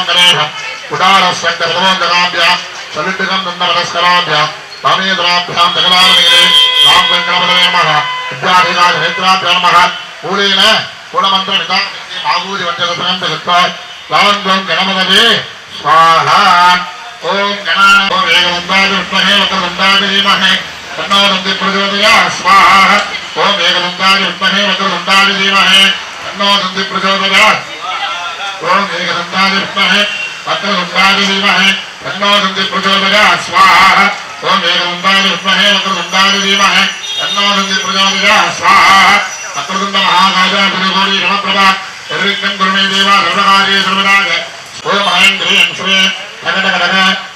गणेशम् उदारस्वन्दप्रथमोऽन्तकाभ्याम् सलिट्टिकम् दन्दवनस्कराभ्याम् तामेन्द्राभ्याम् जगदालनीरे राम् वेङ्कटपतये नमः विद्याधिकारिनेत्राभ्याम् नमः मूलेन गुणमन्त्रमिदं आगूरि वञ्चकत्रयं दत्त्वा लान्द्वं गणपतये स्वाहा ॐ गणानां ॐ एकदन्ताय विद्महे वक्रतुण्डाय धीमहि तन्नो दन्ति प्रचोदयात् स्वाहा ॐ एकदन्ताय विद्महे वक्रतुण्डाय धीमहि तन्नो दन्ति प्रचोदयात् ॐ एकदन्ताय विद्महे वक्रतुण्डाय धीमहि तन्नो दन्ति प्रचोदयात् स्वाहा ॐ एकदन्ताय विद्महे वक्रतुण्डाय धीमहि तन्नो दन्ति प्रचोदयात् स्वाहा वक्रतुण्ड महाकाय गुरुगौरी नमप्रभा निर्विघ्नं कुरु मे देव सर्वकार्ये सर्वदा ओम ऐं ह्रीं श्रीं ठगठगठग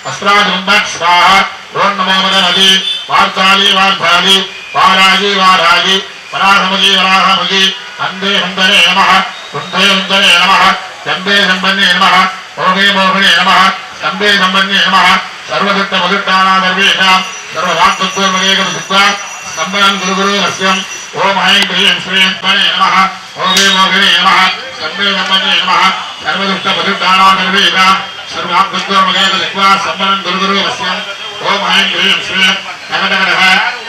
अस्त्राजुम्बट् स्वाहा ओम नमो भगवति वार्ताली वार्ताली वारागी वारागी वराहमुगी वराहमुगी अन्धे हन्तने नमः कुन्धे हन्तने नमः जम्बे सम्पन्ने नमः मोहे मोहिने नमः शम्बे सम्पन्ने नमः सर्वदत्त मधुट्टाना सर्वेषां सर्ववाक्तत्वमगेकं सम्बनं गुरुगुरु रस्यम् ओम ऐं ह्रीं श्रीं ठगने नमः मोहे मोहिने नमः शम्बे सम्पन्ने नमः सर्वदुष्ट मधुट्टाना सर्वेषां सर्वात्मत्वमगेकं सम्बनं गुरुगुरु रस्यम् ओम ऐं ह्रीं श्रीं ठगठगठग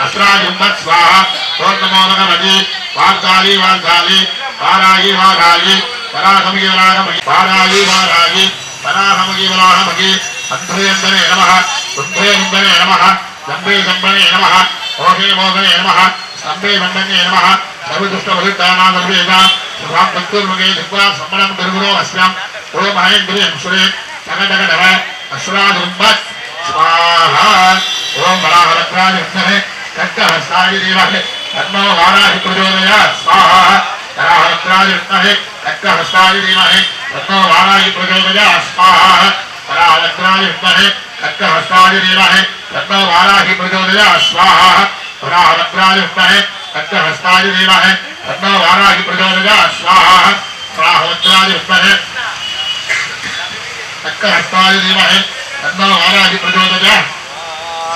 अस्त्राजुम्बट् स्वाहा ओम नमो भगवति वार्ताली वार्ताली वारागी वारागी वराहमुगी वराहमुगी वारागी वारागी वराहमुगी वराहमुगी अन्धे हन्तने नमः कुन्धे हन्तने नमः जम्बे सम्पन्ने नमः मोहे मोहने नमः शम्बे सम्पन्ने नमः सर्वदुष्ट मधुट्टाना सर्वेषां सर्वात्मत्वमगेकं सम्बनं गुरुगुरु रस्यम् ओम ऐं ह्रीं श्रीं ठगठगठग अस्त्राजुम्बट् स्वाहा ओम वराहवक्त्राय विद्महे खड्गहस्ताय धीमहि तन्नो वाराहि प्रचोदयात् स्वाहा वराहवक्त्राय विद्महे खड्गहस्ताय धीमहि तन्नो वाराहि प्रचोदयात् स्वाहा वराहवक्त्राय विद्महे खड्गहस्ताय धीमहि तन्नो वाराहि प्रचोदयात् स्वाहा वराहवक्त्राय विद्महे खड्गहस्ताय धीमहि तन्नो वाराहि प्रचोदयात् स्वाहा वराहवक्त्राय विद्महे खड्गहस्ताय धीमहि तन्नो वाराहि प्रचोदयात्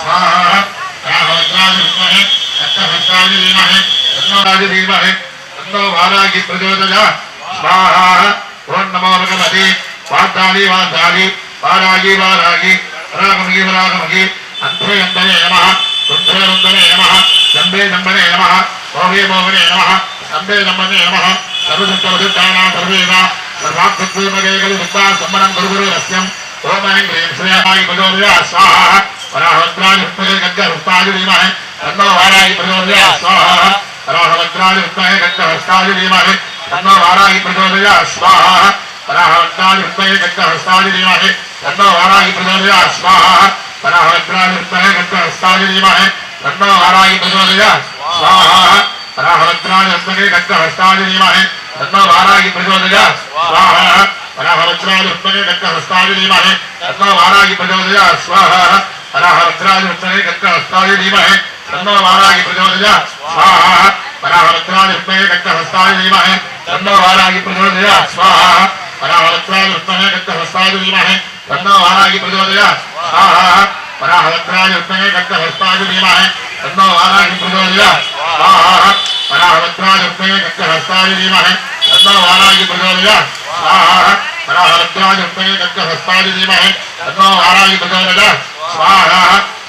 स्वाहा वराहवक्त्राय विद्महे खड्गहस्ताय धीमहि तन्नो वाराहि धीमहि तन्नो वाराहि प्रचोदयात् स्वाहा ओम नमो भगवति वार्ताली वार्ताली वारागी वारागी वराहमुगी वराहमुगी अन्धे हन्तने नमः कुन्धे हन्तने नमः जम्बे सम्पन्ने नमः मोहे मोहने नमः शम्बे सम्पन्ने नमः सर्वदुष्ट मधुट्टाना सर्वेषां सर्वात्मत्वमगेकं सम्बनं गुरुगुरु रस्यम् ओम ऐं ह्रीं श्रीं प्रचोदयात् स्वाहा वराहवक्त्राय विद्महे खड्गहस्ताय धीमहि तन्नो वाराहि प्रचोदयात् स्वाहा वराहवक्त्राय विद्महे खड्गहस्ताय धीमहि तन्नो वाराहि प्रचोदयात् स्वाहा वराहवक्त्राय विद्महे खड्गहस्ताय धीमहि तन्नो वाराहि प्रचोदयात् स्वाहा वराहवक्त्राय विद्महे खड्गहस्ताय धीमहि तन्नो वाराहि प्रचोदयात् स्वाहा वराहवक्त्राय विद्महे खड्गहस्ताय धीमहि तन्नो वाराहि प्रचोदयात् स्वाहा वराहवक्त्राय विद्महे खड्गहस्ताय धीमहि तन्नो वाराहि प्रचोदयात् स्वाहा वराहवक्त्राय विद्महे खड्गहस्ताय धीमहि तन्नो वाराहि प्रचोदयात् स्वाहा वराहवक्त्राय विद्महे खड्गहस्ताय धीमहि तन्नो वाराहि प्रचोदयात् स्वाहा वराहवक्त्राय विद्महे खड्गहस्ताय धीमहि तन्नो वाराहि प्रचोदयात् स्वाहा वराहवक्त्राय विद्महे खड्गहस्ताय धीमहि तन्नो वाराहि प्रचोदयात् स्वाहा वराहवक्त्राय विद्महे खड्गहस्ताय धीमहि तन्नो वाराहि प्रचोदयात् स्वाहा वराहवक्त्राय विद्महे खड्गहस्ताय धीमहि तन्नो वाराहि प्रचोदयात् स्वाहा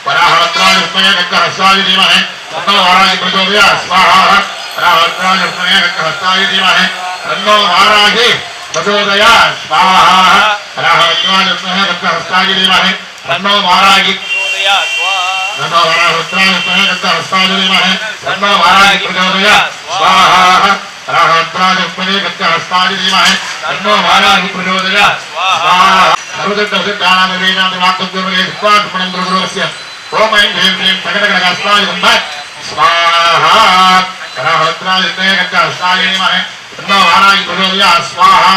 वराहवक्त्राय विद्महे खड्गहस्ताय धीमहि तन्नो वाराहि प्रचोदयात् स्वाहा वराहवक्त्राय विद्महे खड्गहस्ताय धीमहि तन्नो वाराहि प्रचोदयात् स्वाहा वराहवक्त्राय विद्महे खड्गहस्ताय धीमहि तन्नो वाराहि प्रचोदयात् स्वाहा वराहवक्त्राय विद्महे खड्गहस्ताय धीमहि तन्नो वाराहि प्रचोदयात् स्वाहा वराहवक्त्राय विद्महे खड्गहस्ताय धीमहि तन्नो वाराहि प्रचोदयात् स्वाहा सर्वदत्त मधुट्टाना सर्वेषां सर्वात्मत्वमगेकं सम्बनं गुरुगुरु रस्यम् ओम ऐं ह्रीं श्रीं ठगठगठग अस्त्राजुम्बट् स्वाहा वराहवक्त्राय विद्महे खड्गहस्ताय धीमहि तन्नो वाराहि प्रचोदयात् स्वाहा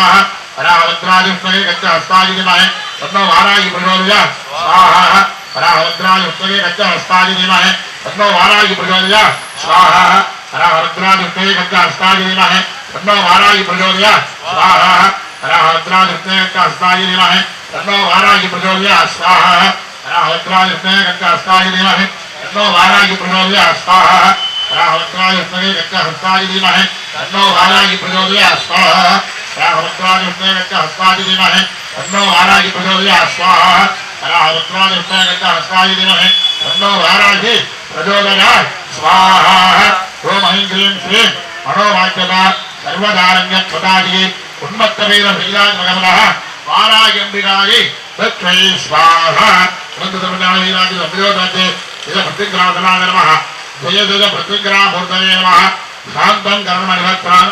वराहवक्त्राय विद्महे खड्गहस्ताय धीमहि तन्नो वाराहि प्रचोदयात् स्वाहा वराहवक्त्राय विद्महे खड्गहस्ताय धीमहि तन्नो वाराहि प्रचोदयात् स्वाहा वराहवक्त्राय विद्महे खड्गहस्ताय धीमहि तन्नो वाराहि प्रचोदयात् स्वाहा वराहवक्त्राय विद्महे खड्गहस्ताय धीमहि तन्नो वाराहि प्रचोदयात् स्वाहा वराहवक्त्राय विद्महे खड्गहस्ताय धीमहि तन्नो वाराहि प्रचोदयात् स्वाहा वराहवक्त्राय विद्महे खड्गहस्ताय धीमहि तन्नो वाराहि प्रचोदयात् स्वाहा वराहवक्त्राय विद्महे खड्गहस्ताय धीमहि तन्नो वाराहि प्रचोदयात् स्वाहा हस्ताय धीमहि तन्नो वाराहि प्रचोदयात् स्वाहा ओम ऐं क्लीं श्रीं मनोवाक्यता सर्वदारण्यप्रदायिके उन्मत्तवीरशैलात्मकमलः वाराह्यम्बिकायै तत्त्वै स्वाहा वन्दतमनावीराजि संयोदाते इद प्रतिग्रामदलाय नमः जय जय प्रतिग्राममूर्तये नमः शान्तं कर्मनिवत्रान्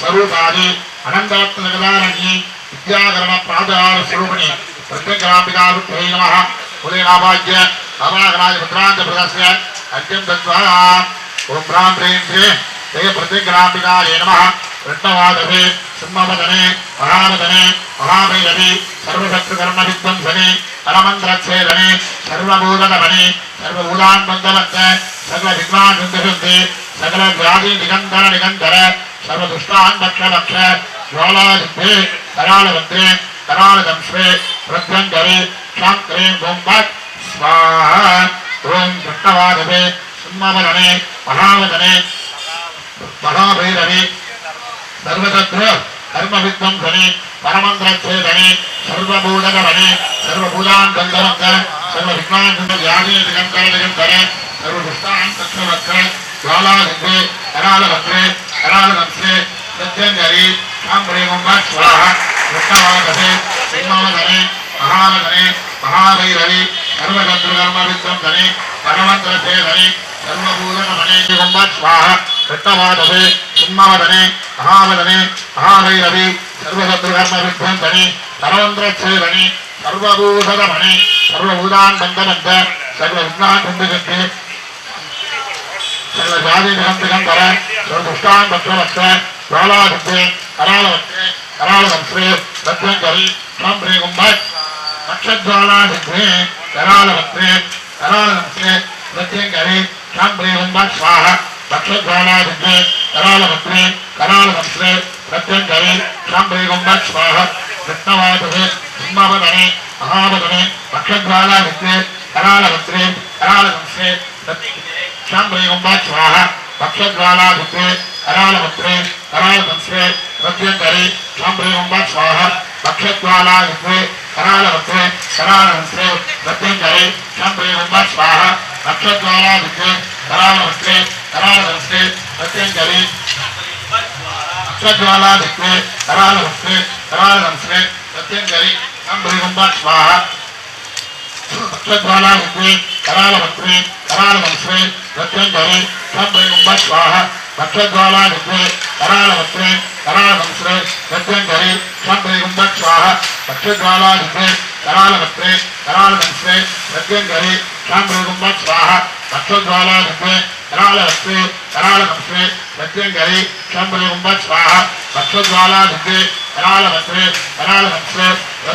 स्वरूपादि अनन्तरत्नजगदारण्ये विद्याकरण प्रातराल स्वरूपिणी प्रतिग्रामिकारुत्यै नमः कुलेनाभाग्य अमरागराज भद्रांत प्रदस्य अर्घ्यं दत्त्वा ओम ह्रां ह्रीं श्रीं जय प्रतिग्रामिकायै नमः कृष्णवादवे सिंहवदने महावदने महाभैरवी सर्वशत्रुकर्मविध्वंसने परमन्त्रच्छेदने सर्वभूतदमने सर्वभूतान्बन्धवन्त सकलविद्वान्विन्दशुद्धे सकलव्याधिनिगन्धर सर्वदुष्टान् भक्ष ज्वालादिभ्ये करालवन्त्रे करालदंश्रे प्रत्यङ्करे शाङ्करे ॐ भट् स्वाहा ॐ कृष्णवादवे सिंहवदने महावदने महाभैरवी सर्वशत्रु कर्मविध्वंसने परमन्त्रच्छेदने सर्वभूतगमने सर्वभूतान् गन्धवन्त सर्वविघ्नान् सर्वदुष्टान् तत्त्ववत्र ज्वालादिभ्ये करालवन्त्रे करालदंश्रे प्रत्यङ्करे शाङ्करे ॐ भट् स्वाहा कृष्णवादवे सिंहवदने महावदने महाभैरवी सर्वशत्रुकर्मविध्वंसने परमन्त्रच्छेदने सर्वभूतगमने ॐ भट् स्वाहा कृष्णवादवे सिंहवदने महावदने महाभैरवी सर्वशत्रुकर्मविध्वंसने परमन्त्रच्छेदने सर्वभूतगमने सर्वभूतान् बन्धवन्त सर्वविघ्नान् बन्धुषन्ते सर्वजातिनिगन्धर सर्वदुष्टान् भक्षवत्स ज्वालादिभ्ये करालवत्रे करालदंश्रे प्रत्यङ्करे शाम्भ्रे ॐ भट् नक्षज्वालादिभ्ये करालवत्रे करालदंश्रे प्रत्यङ्करे शाम्भ्रे ॐ भट् स्वाहा नक्षज्वालादिभ्ये करालवत्रे करालदंश्रे प्रत्यङ्करे शाम्भ्रे ॐ भट् स्वाहा कृष्णवादवे सिंहवदने महावदने नक्षज्वालादिभ्ये करालवत्रे करालदंश्रे शाम्भ्रे ॐ भट् स्वाहा नक्षज्वालादिभ्ये करालवत्रे करालदंश्रे प्रत्यङ्करे शाम्भ्रे ॐ भट् स्वाहा नक्षज्वालादिभ्ये करालवत्रे करालदंश्रे प्रत्यङ्करे शाम्भ्रे ॐ भट् स्वाहा नक्षज्वालादिभ्ये करालवत्रे करालदंश्रे प्रत्यङ्करे नक्षज्वालादिभ्ये करालवत्रे करालदंश्रे प्रत्यङ्करे शाम्भ्रे ॐ भट् स्वाहा नक्षज्वालादिभ्ये करालवत्रे करालदंश्रे प्रत्यङ्करे शाम्भ्रे ॐ भट् स्वाहा नक्षज्वालादिभ्ये करालवत्रे करालदंश्रे प्रत्यङ्करे शाम्भ्रे ॐ भट् स्वाहा नक्षज्वालादिभ्ये करालवत्रे करालदंश्रे प्रत्यङ्करे शाम्भ्रे ॐ भट् स्वाहा नक्षज्वालादिभ्ये करालवत्रे करालदंश्रे प्रत्यङ्करे शाम्भ्रे ॐ भट् स्वाहा नक्षज्वालादिभ्ये करालवत्रे करालदंश्रे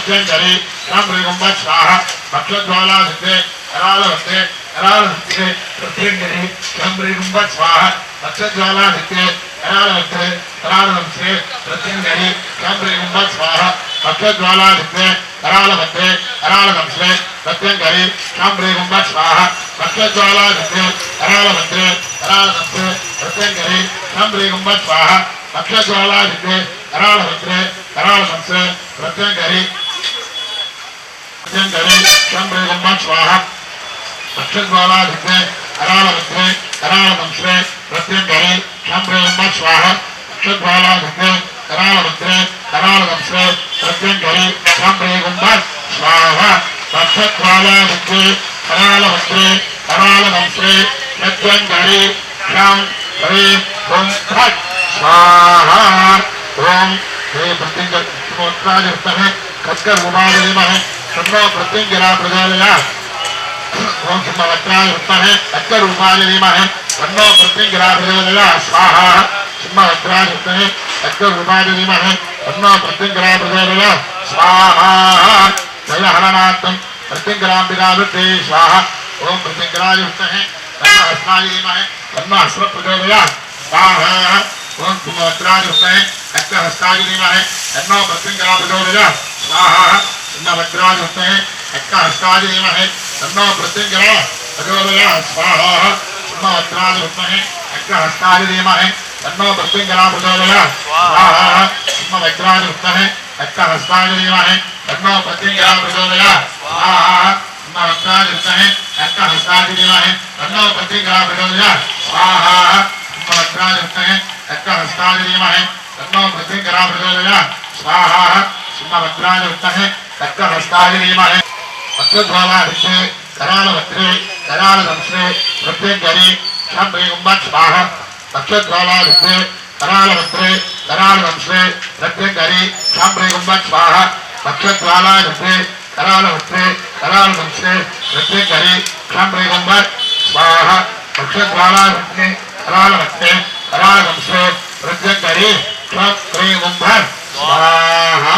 प्रत्यङ्करे शाम्भ्रे ॐ भट् स्वाहा नक्षज्वालादिभ्ये करालवत्रे करालदंश्रे प्रत्यङ्करे शाम्भ्रे ॐ भट् स्वाहा नक्षज्वालादिभ्ये करालवत्रे करालदंश्रे प्रत्यङ्करे शाम्भ्रे ॐ भट् स्वाहा नक्षज्वालादिभ्ये करालवत्रे करालदंश्रे प्रत्यङ्करे शाम्भ्रे ॐ भट् स्वाहा नक्षज्वालादिभ्ये करालवत्रे करालदंश्रे प्रत्यङ्करे शाम्भ्रे ॐ भट् स्वाहा नक्षज्वालादिभ्ये करालवत्रे करालदंश्रे प्रत्यङ्करे शाम्भ्रे ॐ भट् स्वाहा नक्षज्वालादिभ्ये करालवत्रे करालदंश्रे प्रत्यङ्करे शाम्भ्रे ॐ भट् स्वाहा नक्षज्वालादिभ्ये करालवत्रे करालदंश्रे प्रत्यङ्करे शाम्भ्रे ॐ भट् स्वाहा नक्षज्वालादिभ्ये करालवत्रे करालदंश्रे प्रत्यङ्करे शाम्भ्रे ॐ भट् स्वाहा ओम हे प्रत्यङ्कराय कस्कर उमादेमहे तन्नो प्रत्यङ्करा प्रचोदयात् ओम सिंहवक्त्राय विद्महे कस्कर उमादेमहे तन्नो प्रत्यङ्करा प्रचोदयात् स्वाहा सिंहवक्त्राय विद्महे कस्कर उमादेमहे तन्नो प्रत्यङ्करा प्रचोदयात् स्वाहा जयहरणार्थं प्रत्यङ्कराम्बिकावृत्ते स्वाहा ओम प्रत्यङ्कराय विद्महे तन्नो हस्ताय तन्नो हस्र प्रचोदयात् स्वाहा ओम सिंहवक्त्राय विद्महे कस्कर हस्ताय धीमहि तन्नो प्रत्यङ्करा प्रचोदयात् स्वाहा सिंहवक्त्राय विद्महे कस्कर हस्ताय धीमहि तन्नो प्रत्यङ्करा प्रचोदयात् स्वाहा सिंहवक्त्राय विद्महे कस्कर हस्ताय धीमहि तन्नो प्रत्यंगरा प्रचोदयात् स्वाहा मम वज्राज विद्महे हस्तहस्ताय धीमहि तन्नो प्रत्यंगरा प्रचोदयात् स्वाहा मम वज्राज विद्महे हस्तहस्ताय धीमहि तन्नो प्रत्यंगरा प्रचोदयात् स्वाहा मम वज्राज विद्महे हस्तहस्ताय धीमहि तन्नो प्रत्यंगरा प्रचोदयात् स्वाहा मम वज्राज विद्महे हस्तहस्ताय धीमहि अक्षध्वलाभिषे करालवक्त्रे करालदंश्रे प्रत्यंगरी शाम्भवी गुम्बत् स्वाहा अक्षध्वलाभिषे करालवक्त्रे करालदंश्रे प्रत्यंगरी शाम्भवी गुम्बत् स्वाहा अक्षध्वलाभिषे करालवक्त्रे करालदंश्रे प्रत्यंगरी शाम्भवी गुम्बत् स्वाहा अक्षध्वलाभिषे करालवक्त्रे करालदंश्रे प्रत्यंगरी शाम्भवी गुम्बत् स्वाहा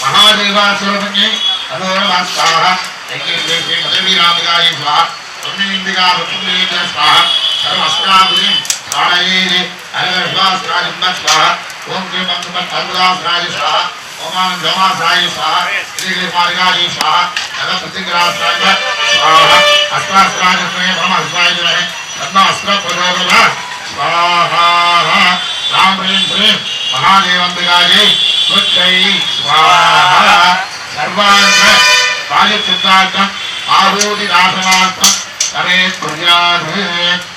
महादेवासुरपत्नी अदो नमः स्वाहा ऐक्येश्वरी मदवीराम्बिकायै स्वाहा पुण्येन्द्रिका भक्तिदेवी स्वाहा सर्वस्त्राभुजं प्राणयेति अलगर्भास्त्राजं स्वाहा ओम क्लीं मंत्रमत् अर्बुदास्त्राय स्वाहा ओमानं जमास्त्राय स्वाहा श्रीगृहमार्गाय स्वाहा नगप्रतिग्रहास्त्राय स्वाहा अस्त्रास्त्राय ब्रह्मास्त्राय तन्नो अस्त्र प्रचोदयात् स्वाहा राम ह्रीं श्रीं महादेवाम्बिकायै मुच्चै स्वाहा सर्वांग कार्यचित्रार्थम आहुति दासनार्थम करे कुर्यात्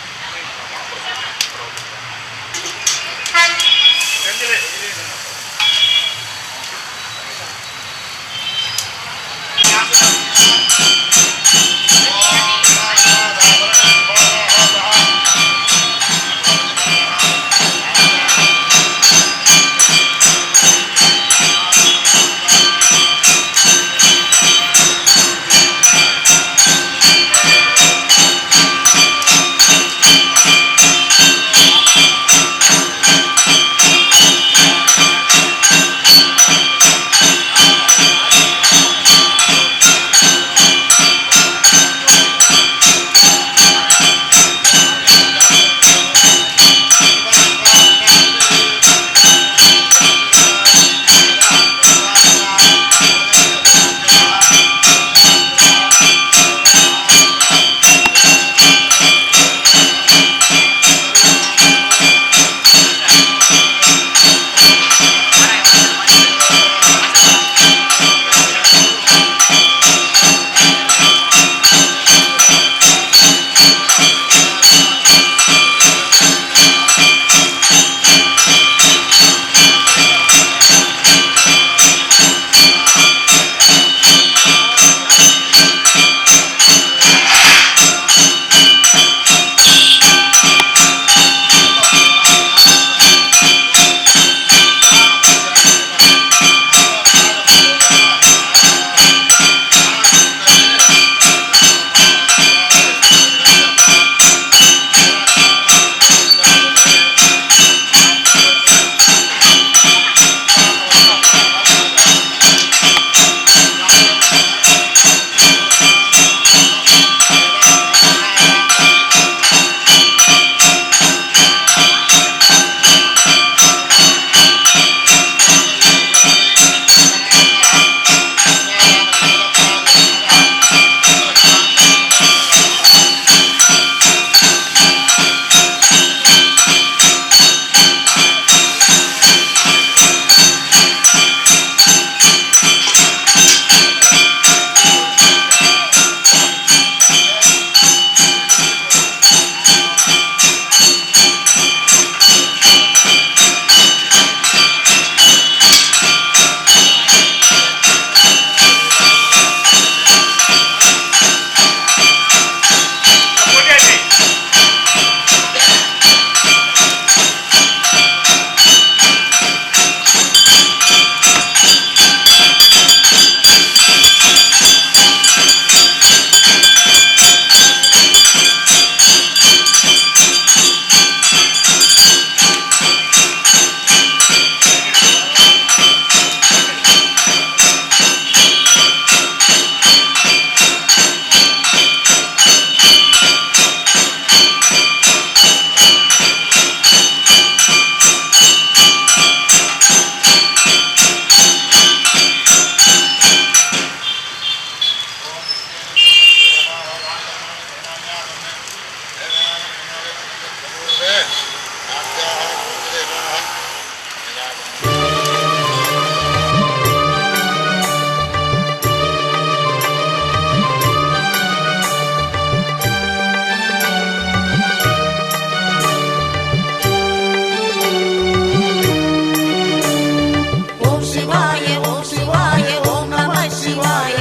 சிவாய ஓம் சிவாய ஓம் நம சிவாய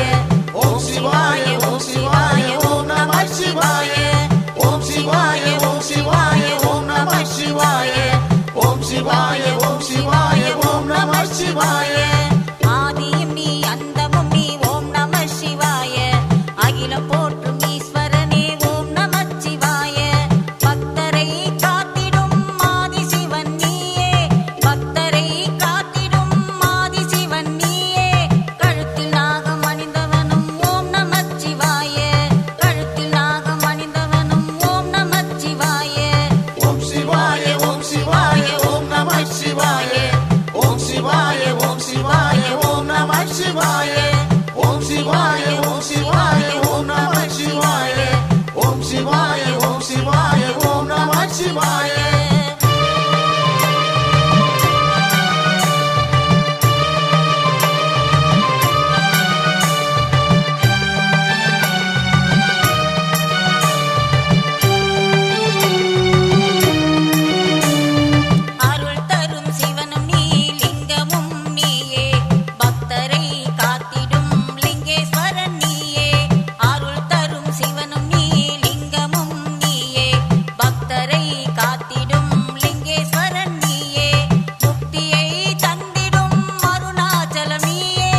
ஓம் சிவாய ஓம் சிவாய ஓம் நம சிவாய ஓம் சிவாய ஓம் சிவாய ஓம் நம சிவாய ஓம் சிவாய ஓம் சிவாய ஓம் நம சிவாய ஆதியும் நீ அந்தமும் நீ ஓம் நம சிவாய அகிலம் போற்றும் ஈஸ்வரனே ஓம் நம சிவாய பக்தரை காத்திடும் ஆதி சிவன் நீயே பக்தரை காத்திடும் ஆதி சிவன் நீயே கழுத்தில் நாகம் அணிந்தவனும் ஓம் நம சிவாய கழுத்தில் நாகம் அணிந்தவனும் ஓம் நம சிவாய ஓம் சிவாய ஓம் சிவாய ஓம் நம சிவாய ஓம் சிவாய ஓம் சிவாய ஓம் நம சிவாய ஓம் சிவாய ஓம் சிவாய ஓம் நம சிவாய ஓம் சிவாய ஓம் சிவாய ஓம் நம சிவாய அருள் தரும் சிவனும் நீ லிங்கமும் நீயே பக்தரை காத்திடும் லிங்கேஸ்வரன் நீயே அருள் தரும் சிவனும் நீ லிங்கமும் நீயே பக்தரை காத்திடும் லிங்கேஸ்வரன் நீயே முக்தியை தந்திடும் அருணாச்சலம் நீயே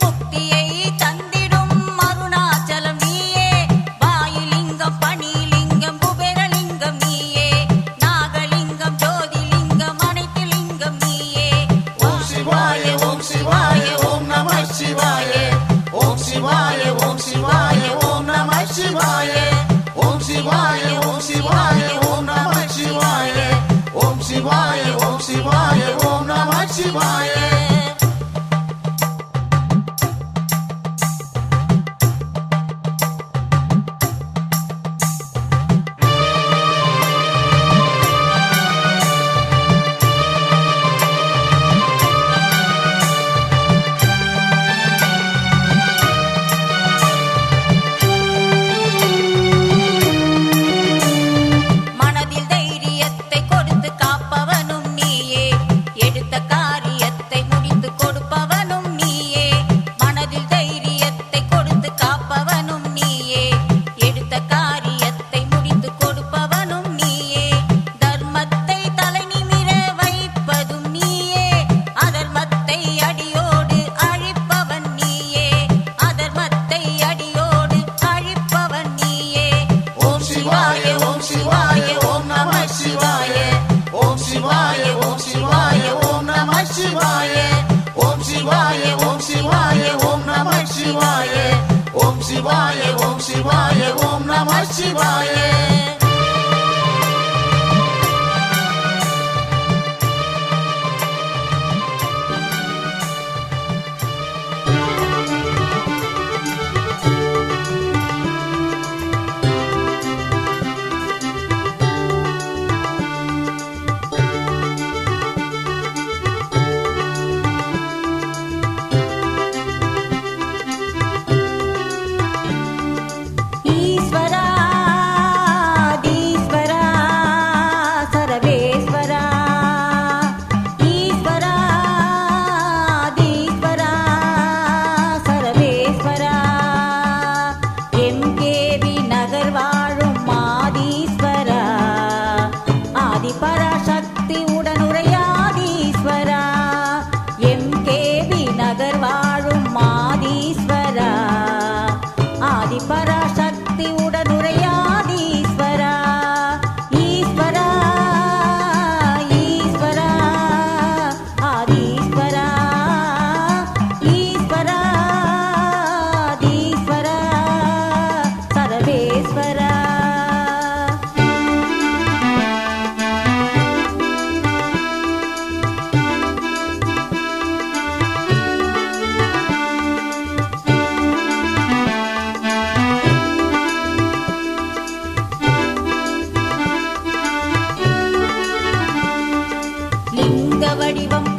முக்தியை தந்திடும் அருணாச்சலம் நீயே வாயுலிங்கம் பணிலிங்கம் குபேரலிங்கம் நீயே நாகலிங்கம் ஜோதிலிங்கம் அனைத்து லிங்கம் நீயே ஓம் சிவாய ஓம் சிவாய ஓம் நம சிவாய ஓம் சிவாய ஓம் சிவாய ஓம் நம சிவாய ஓம் சிவாய ஓம் சிவாய ஓம் நம சிவாய ஓம் சிவாய ஓம் சிவாய ஓம் நம சிவாய மனதில் தைரியத்தை கொடுத்து காப்பவனும் நீயே எடுத்த காரியத்தை முடித்து கொடுப்பவனும் நீயே மனதில் தைரியத்தை கொடுத்து காப்பவனும் நீயே எடுத்த காரியத்தை முடித்து கொடுப்பவனும் நீயே தர்மத்தை தலை நிமிர வைப்பதும் நீயே அதர்மத்தை அடியோடு அழிப்பவன் நீயே அதர்மத்தை அடியோடு அழிப்பவன் நீயே ஓம் சிவாய ஓம் சிவாய ஓம் நம சிவாய ஓம் சிவாய ஓம் சிவாய ஓம் நம சிவாய ஓம் சிவாய ஓம் சிவாய ஓம் நம சிவாய ஓம் சிவாய ஓம் சிவாய ஓம் நம சிவாய ஈஸ்வரா தீஸ்வரா சர்வேஸ்வரா ஈஸ்வரா தீஸ்வரா சர்வேஸ்வரா எம்கேவி நகர் வாழும் ஆதீஸ்வரா ஆதிபராசக்தி உடனுரையாதீஸ்வரா எம்கேவி நகர் வாழும் ஆதீஸ்வரா ஆதிபராசக்தி உடனுரையாதீஸ்வரா ஈஸ்வரா ஈஸ்வரா ஆதீஸ்வரா ஈஸ்வரா தீஸ்வரா சர்வேஸ்வரா லிங்க வடிவம்